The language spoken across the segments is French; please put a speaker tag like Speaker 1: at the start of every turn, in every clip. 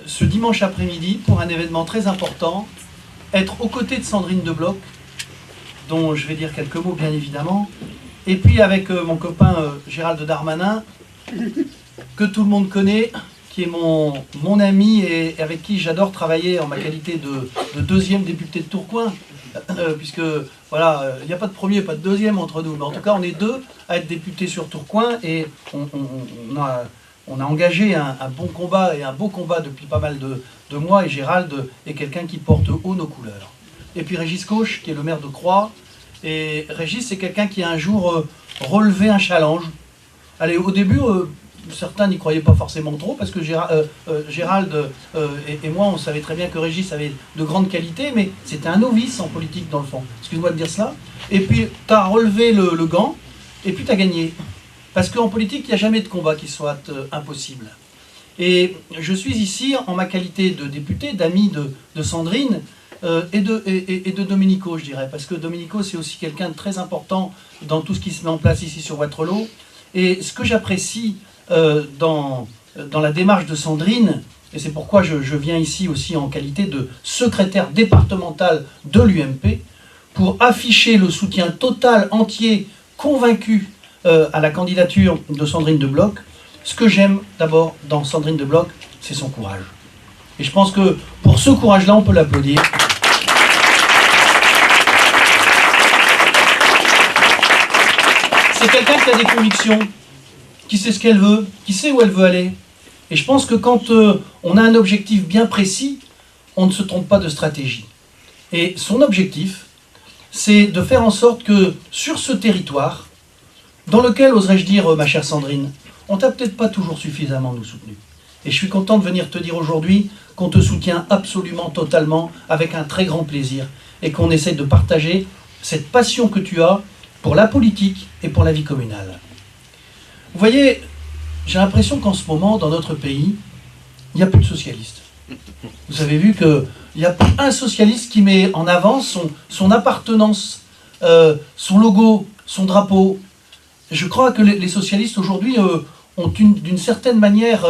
Speaker 1: ce dimanche après-midi pour un événement très important, être aux côtés de Sandrine Debloc, dont je vais dire quelques mots bien évidemment, et puis avec mon copain Gérald Darmanin, que tout le monde connaît, qui est mon ami et avec qui j'adore travailler en ma qualité de deuxième député de Tourcoing, puisque voilà, il n'y a pas de premier, pas de deuxième entre nous, mais en tout cas on est deux à être députés sur Tourcoing et on a engagé un bon combat et un beau combat depuis pas mal de mois, et Gérald est quelqu'un qui porte haut nos couleurs. Et puis Régis Cauche, qui est le maire de Croix, et Régis c'est quelqu'un qui a un jour relevé un challenge. Allez, au début, certains n'y croyaient pas forcément trop, parce que Gérald et moi, on savait très bien que Régis avait de grandes qualités, mais c'était un novice en politique dans le fond. Excuse-moi de dire cela. Et puis, tu as relevé le gant, et puis tu as gagné. Parce qu'en politique, il n'y a jamais de combat qui soit impossible. Et je suis ici en ma qualité de député, d'ami de Sandrine et de Domenico, je dirais. Parce que Domenico, c'est aussi quelqu'un de très important dans tout ce qui se met en place ici sur Wattrelos. Et ce que j'apprécie dans la démarche de Sandrine, et c'est pourquoi je viens ici aussi en qualité de secrétaire départemental de l'UMP, pour afficher le soutien total, entier, convaincu à la candidature de Sandrine Debloc. Ce que j'aime d'abord dans Sandrine Debloc, c'est son courage. Et je pense que pour ce courage-là, on peut l'applaudir. C'est quelqu'un qui a des convictions, qui sait ce qu'elle veut, qui sait où elle veut aller. Et je pense que quand on a un objectif bien précis, on ne se trompe pas de stratégie. Et son objectif, c'est de faire en sorte que sur ce territoire, dans lequel, oserais-je dire, ma chère Sandrine, on t'a peut-être pas toujours suffisamment nous soutenu. Et je suis content de venir te dire aujourd'hui qu'on te soutient absolument, totalement, avec un très grand plaisir, et qu'on essaie de partager cette passion que tu as pour la politique et pour la vie communale. Vous voyez, j'ai l'impression qu'en ce moment, dans notre pays, il n'y a plus de socialistes. Vous avez vu qu'il n'y a pas un socialiste qui met en avant son appartenance, son logo, son drapeau. Je crois que les socialistes aujourd'hui ont d'une certaine manière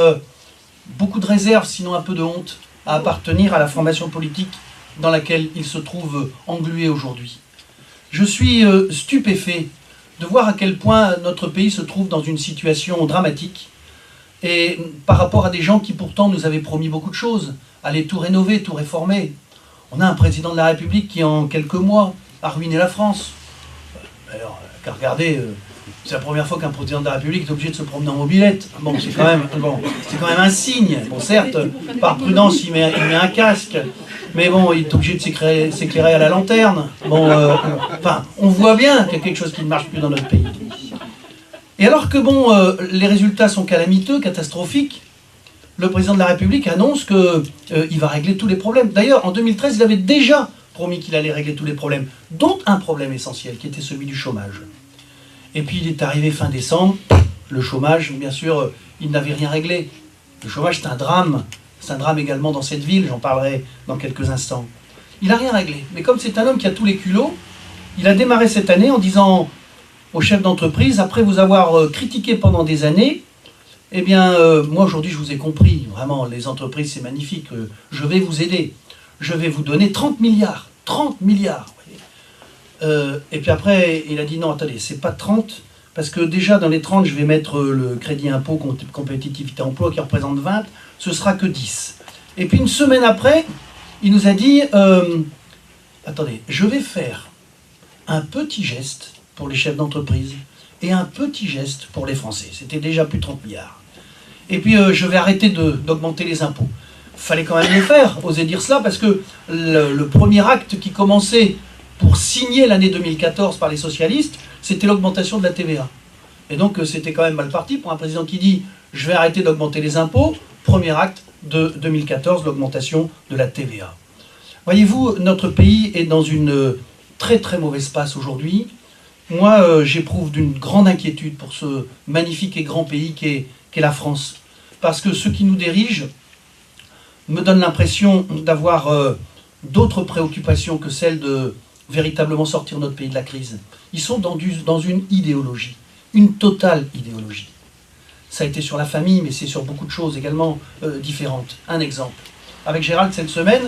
Speaker 1: beaucoup de réserve, sinon un peu de honte, à appartenir à la formation politique dans laquelle ils se trouvent englués aujourd'hui. Je suis stupéfait de voir à quel point notre pays se trouve dans une situation dramatique, et par rapport à des gens qui pourtant nous avaient promis beaucoup de choses, aller tout rénover, tout réformer. On a un président de la République qui en quelques mois a ruiné la France. Alors, qu'à regarder, c'est la première fois qu'un président de la République est obligé de se promener en mobilette. Bon, c'est quand même un signe. Bon, certes, par prudence, il met un casque, mais bon, il est obligé de s'éclairer à la lanterne. Bon, enfin, on voit bien qu'il y a quelque chose qui ne marche plus dans notre pays. Et alors que bon, les résultats sont calamiteux, catastrophiques, le président de la République annonce qu'il va régler tous les problèmes. D'ailleurs, en 2013, il avait déjà promis qu'il allait régler tous les problèmes, dont un problème essentiel, qui était celui du chômage. Et puis il est arrivé fin décembre, le chômage, bien sûr, il n'avait rien réglé. Le chômage, c'est un drame également dans cette ville, j'en parlerai dans quelques instants. Il n'a rien réglé, mais comme c'est un homme qui a tous les culots, il a démarré cette année en disant aux chefs d'entreprise, après vous avoir critiqué pendant des années, eh bien, moi aujourd'hui je vous ai compris, vraiment, les entreprises c'est magnifique, je vais vous aider, je vais vous donner 30 milliards, 30 milliards. Et puis après, il a dit non, attendez, c'est pas 30, parce que déjà dans les 30, je vais mettre le crédit impôt compétitivité emploi qui représente 20, ce sera que 10. Et puis une semaine après, il nous a dit, attendez, je vais faire un petit geste pour les chefs d'entreprise et un petit geste pour les Français. C'était déjà plus de 30 milliards. Et puis je vais arrêter d'augmenter les impôts. Fallait quand même le faire, oser dire cela, parce que le premier acte qui commençait pour signer l'année 2014 par les socialistes, c'était l'augmentation de la TVA. Et donc c'était quand même mal parti pour un président qui dit « je vais arrêter d'augmenter les impôts », premier acte de 2014, l'augmentation de la TVA. Voyez-vous, notre pays est dans une très très mauvaise passe aujourd'hui. Moi, j'éprouve d'une grande inquiétude pour ce magnifique et grand pays qu'est la France. Parce que ceux qui nous dirigent me donnent l'impression d'avoir d'autres préoccupations que celle de véritablement sortir notre pays de la crise. Ils sont dans une idéologie, une totale idéologie. Ça a été sur la famille, mais c'est sur beaucoup de choses également différentes. Un exemple. Avec Gérald, cette semaine,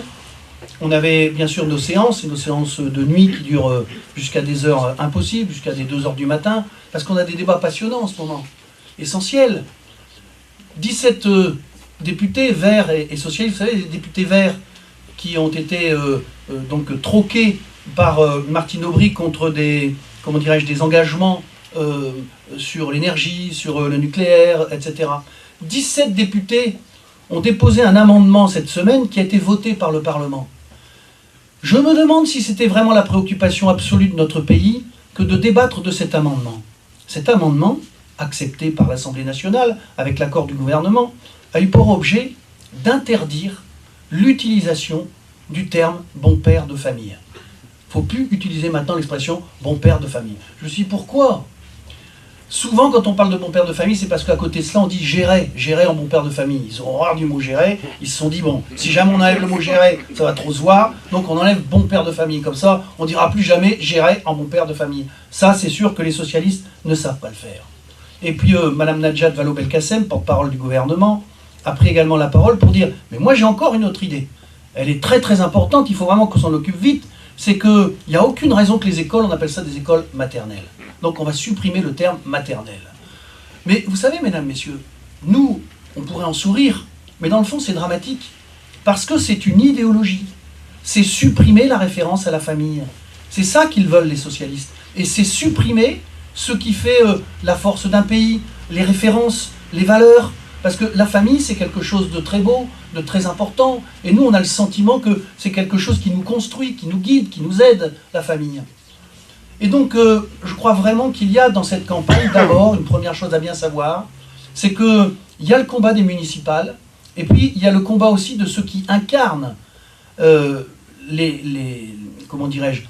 Speaker 1: on avait bien sûr nos séances, et nos séances de nuit qui durent jusqu'à des heures impossibles, jusqu'à des 2 heures du matin, parce qu'on a des débats passionnants en ce moment, essentiels. 17 députés verts et socialistes, vous savez, les députés verts qui ont été donc troqués par Martine Aubry contre des, comment dirais-je, des engagements sur l'énergie, sur le nucléaire, etc. 17 députés ont déposé un amendement cette semaine qui a été voté par le Parlement. Je me demande si c'était vraiment la préoccupation absolue de notre pays que de débattre de cet amendement. Cet amendement, accepté par l'Assemblée nationale avec l'accord du gouvernement, a eu pour objet d'interdire l'utilisation du terme « bon père de famille ». Il ne faut plus utiliser maintenant l'expression « bon père de famille ». Je me suis dit pourquoi ? Souvent, quand on parle de bon père de famille, c'est parce qu'à côté de cela, on dit gérer en bon père de famille. Ils ont horreur du mot gérer. Ils se sont dit, bon, si jamais on enlève le mot gérer, ça va trop se voir. Donc on enlève bon père de famille. Comme ça, on dira plus jamais gérer en bon père de famille. Ça, c'est sûr que les socialistes ne savent pas le faire. Et puis, Madame Najat Vallaud-Belkacem, porte-parole du gouvernement, a pris également la parole pour dire, mais moi j'ai encore une autre idée. Elle est très très importante, il faut vraiment qu'on s'en occupe vite. C'est qu'il n'y a aucune raison que les écoles, on appelle ça des écoles maternelles. Donc on va supprimer le terme maternelle. Mais vous savez, mesdames, messieurs, nous, on pourrait en sourire, mais dans le fond, c'est dramatique. Parce que c'est une idéologie. C'est supprimer la référence à la famille. C'est ça qu'ils veulent, les socialistes. Et c'est supprimer ce qui fait la force d'un pays, les références, les valeurs. Parce que la famille, c'est quelque chose de très beau, de très important. Et nous, on a le sentiment que c'est quelque chose qui nous construit, qui nous guide, qui nous aide, la famille. Et donc, je crois vraiment qu'il y a dans cette campagne, d'abord, une première chose à bien savoir, c'est qu'il y a le combat des municipales, et puis il y a le combat aussi de ceux qui incarnent comment dirais-je,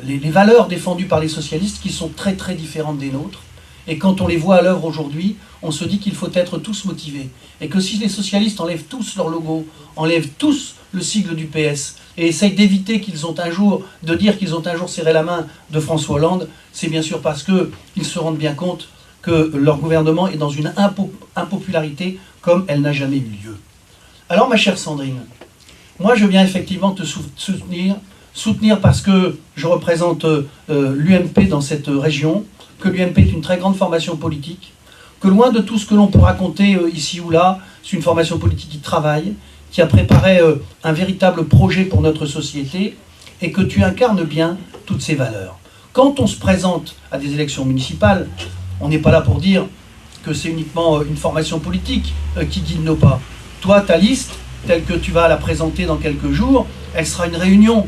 Speaker 1: les valeurs défendues par les socialistes qui sont très très différentes des nôtres. Et quand on les voit à l'œuvre aujourd'hui, on se dit qu'il faut être tous motivés. Et que si les socialistes enlèvent tous leur logo, enlèvent tous le sigle du PS, et essayent d'éviter qu'ils ont un jour, de dire qu'ils ont un jour serré la main de François Hollande, c'est bien sûr parce qu'ils se rendent bien compte que leur gouvernement est dans une impopularité comme elle n'a jamais eu lieu. Alors ma chère Sandrine, moi je viens effectivement te soutenir parce que je représente l'UMP dans cette région, que l'UMP est une très grande formation politique, que loin de tout ce que l'on peut raconter ici ou là, c'est une formation politique qui travaille, qui a préparé un véritable projet pour notre société, et que tu incarnes bien toutes ces valeurs. Quand on se présente à des élections municipales, on n'est pas là pour dire que c'est uniquement une formation politique qui guide nos pas. Toi, ta liste, telle que tu vas la présenter dans quelques jours, elle sera une réunion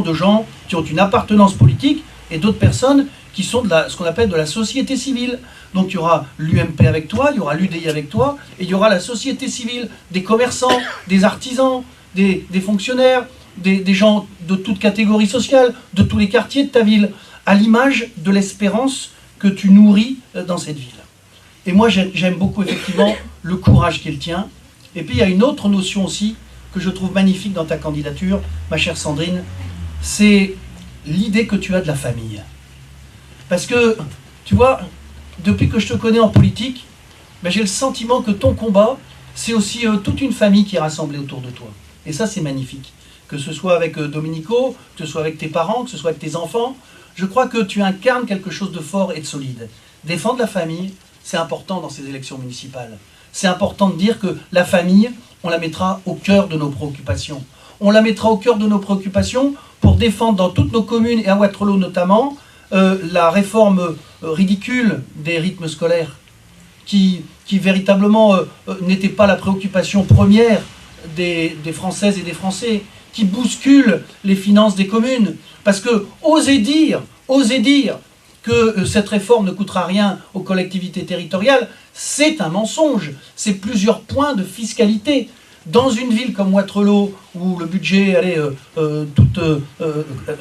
Speaker 1: de gens qui ont une appartenance politique et d'autres personnes qui sont de ce qu'on appelle de la société civile. Donc il y aura l'UMP avec toi, il y aura l'UDI avec toi, et il y aura la société civile, des commerçants, des artisans, des fonctionnaires, des gens de toute catégorie sociale, de tous les quartiers de ta ville, à l'image de l'espérance que tu nourris dans cette ville. Et moi j'aime beaucoup effectivement le courage qu'il tient. Et puis il y a une autre notion aussi que je trouve magnifique dans ta candidature, ma chère Sandrine, c'est l'idée que tu as de la famille. Parce que, tu vois, depuis que je te connais en politique, ben j'ai le sentiment que ton combat, c'est aussi toute une famille qui est rassemblée autour de toi. Et ça, c'est magnifique. Que ce soit avec Domenico, que ce soit avec tes parents, que ce soit avec tes enfants, je crois que tu incarnes quelque chose de fort et de solide. Défendre la famille, c'est important dans ces élections municipales. C'est important de dire que la famille, on la mettra au cœur de nos préoccupations. On la mettra au cœur de nos préoccupations pour défendre dans toutes nos communes, et à Wattrelos notamment, la réforme ridicule des rythmes scolaires, qui véritablement n'était pas la préoccupation première des Françaises et des Français, qui bouscule les finances des communes. Parce que oser dire que cette réforme ne coûtera rien aux collectivités territoriales, c'est un mensonge. C'est plusieurs points de fiscalité. Dans une ville comme Wattrelos, où le budget, toute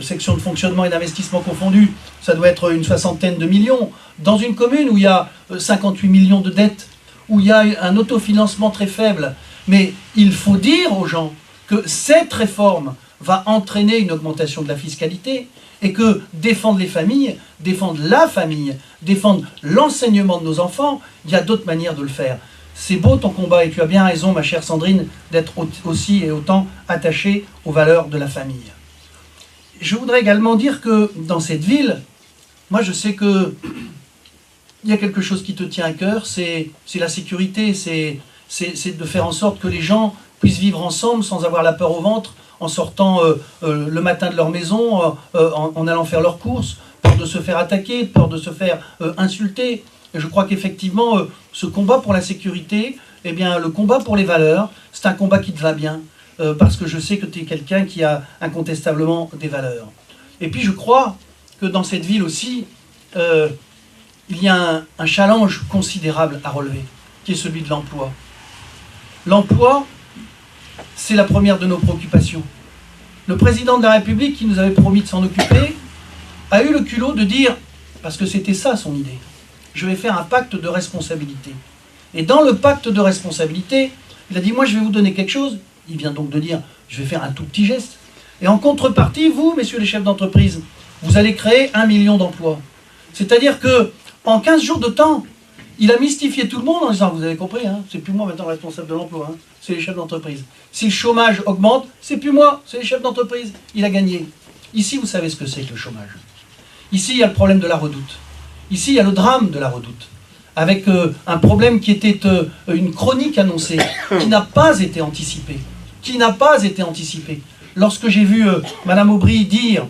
Speaker 1: section de fonctionnement et d'investissement confondus, ça doit être une 60aine de millions. Dans une commune où il y a 58 millions de dettes, où il y a un autofinancement très faible. Mais il faut dire aux gens que cette réforme va entraîner une augmentation de la fiscalité, et que défendre les familles, défendre la famille, défendre l'enseignement de nos enfants, il y a d'autres manières de le faire. C'est beau ton combat, et tu as bien raison, ma chère Sandrine, d'être aussi et autant attachée aux valeurs de la famille. Je voudrais également dire que dans cette ville, moi je sais que il y a quelque chose qui te tient à cœur, c'est la sécurité, c'est de faire en sorte que les gens puissent vivre ensemble sans avoir la peur au ventre, en sortant le matin de leur maison, en allant faire leurs courses, peur de se faire attaquer, peur de se faire insulter. Et je crois qu'effectivement, ce combat pour la sécurité, eh bien, le combat pour les valeurs, c'est un combat qui te va bien, parce que je sais que tu es quelqu'un qui a incontestablement des valeurs. Et puis je crois que dans cette ville aussi, il y a un challenge considérable à relever, qui est celui de l'emploi. L'emploi, c'est la première de nos préoccupations. Le président de la République, qui nous avait promis de s'en occuper, a eu le culot de dire, parce que c'était ça son idée, je vais faire un pacte de responsabilité. Et dans le pacte de responsabilité, il a dit, moi je vais vous donner quelque chose. Il vient donc de dire, je vais faire un tout petit geste. Et en contrepartie, vous, messieurs les chefs d'entreprise, vous allez créer 1 million d'emplois. C'est-à-dire que en 15 jours de temps, il a mystifié tout le monde en disant, vous avez compris, hein, c'est plus moi maintenant le responsable de l'emploi, hein, c'est les chefs d'entreprise. Si le chômage augmente, c'est plus moi, c'est les chefs d'entreprise. Il a gagné. Ici, vous savez ce que c'est que le chômage. Ici, il y a le problème de la Redoute. Ici, il y a le drame de la Redoute, avec un problème qui était une chronique annoncée, qui n'a pas été anticipée. Lorsque j'ai vu Madame Aubry dire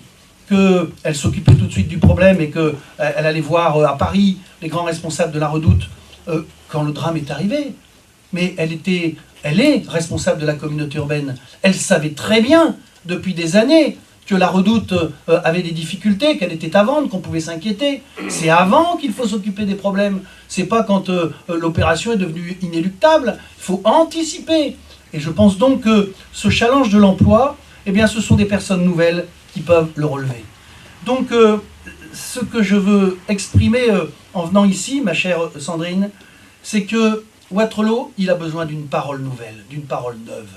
Speaker 1: qu'elle s'occupait tout de suite du problème et qu'elle allait voir à Paris les grands responsables de la Redoute quand le drame est arrivé. Mais elle est responsable de la communauté urbaine. Elle savait très bien, depuis des années, que la Redoute avait des difficultés, qu'elle était à vendre, qu'on pouvait s'inquiéter. C'est avant qu'il faut s'occuper des problèmes. C'est pas quand l'opération est devenue inéluctable. Il faut anticiper. Et je pense donc que ce challenge de l'emploi, eh bien, ce sont des personnes nouvelles qui peuvent le relever. Donc, ce que je veux exprimer en venant ici, ma chère Sandrine, c'est que Wattrelos, il a besoin d'une parole nouvelle, d'une parole neuve.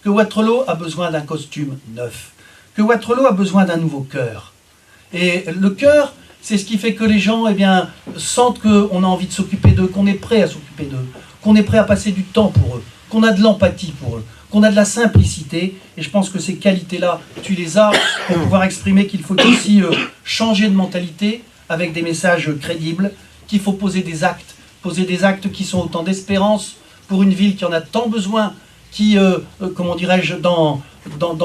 Speaker 1: Que Wattrelos a besoin d'un costume neuf. Que Wattrelos a besoin d'un nouveau cœur. Et le cœur, c'est ce qui fait que les gens, eh bien, sentent qu'on a envie de s'occuper d'eux, qu'on est prêt à s'occuper d'eux, qu'on est prêt à passer du temps pour eux, qu'on a de l'empathie pour eux, qu'on a de la simplicité, et je pense que ces qualités-là, tu les as pour pouvoir exprimer qu'il faut aussi changer de mentalité avec des messages crédibles, qu'il faut poser des actes qui sont autant d'espérance pour une ville qui en a tant besoin, qui, comment dirais-je, dans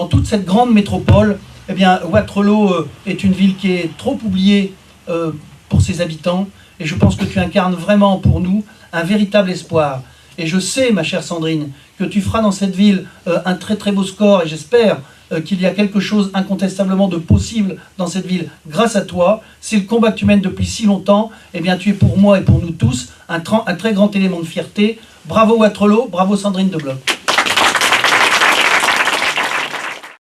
Speaker 1: toute cette grande métropole, eh bien, Wattrelos est une ville qui est trop oubliée pour ses habitants, et je pense que tu incarnes vraiment pour nous un véritable espoir. Et je sais, ma chère Sandrine, que tu feras dans cette ville un très très beau score, et j'espère qu'il y a quelque chose incontestablement de possible dans cette ville grâce à toi. C'est le combat que tu mènes depuis si longtemps. Eh bien, tu es pour moi et pour nous tous un très grand élément de fierté. Bravo Wattrelos, bravo Sandrine de Bloch.